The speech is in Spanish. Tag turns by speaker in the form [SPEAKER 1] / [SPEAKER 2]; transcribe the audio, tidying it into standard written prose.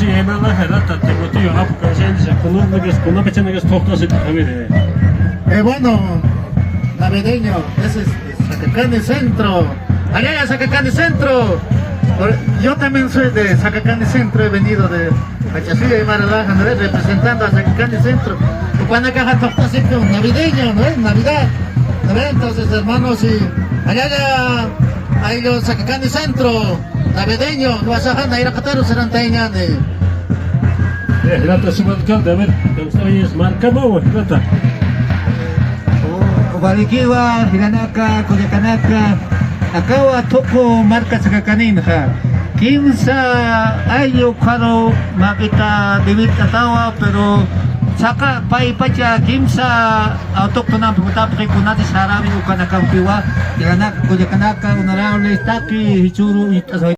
[SPEAKER 1] enana herata tengo tío no porque se con una pequeña que es todo se también.
[SPEAKER 2] Bueno, navideño, ese es Sacacani Centro. Allá es Sacacani Centro. Yo también soy de Sacacani Centro, he venido de Hachasilla y Maralaja, ¿no? Representando a Sacacani Centro. Y cuando acá toca siempre un navideño, ¿no es? Navidad. ¿No? Entonces, hermanos, y allá hay los Sacacani Centro, navideño, lo vas a ir a Qatar, serán tañanes.
[SPEAKER 1] Herata su alcalde, a ver, ¿qué es marca no? Herata.
[SPEAKER 3] Balikiwa, Hiranaka, Koyakanaka, Akawa Toko marca Sakakanina. Kimsa ayo karo makita dibit atawa pero saka pai pacha kimsa autoktona putapri kunati sarami ukanaka piwa Hiranaka Koyakanaka unarao le taki hichuru itaso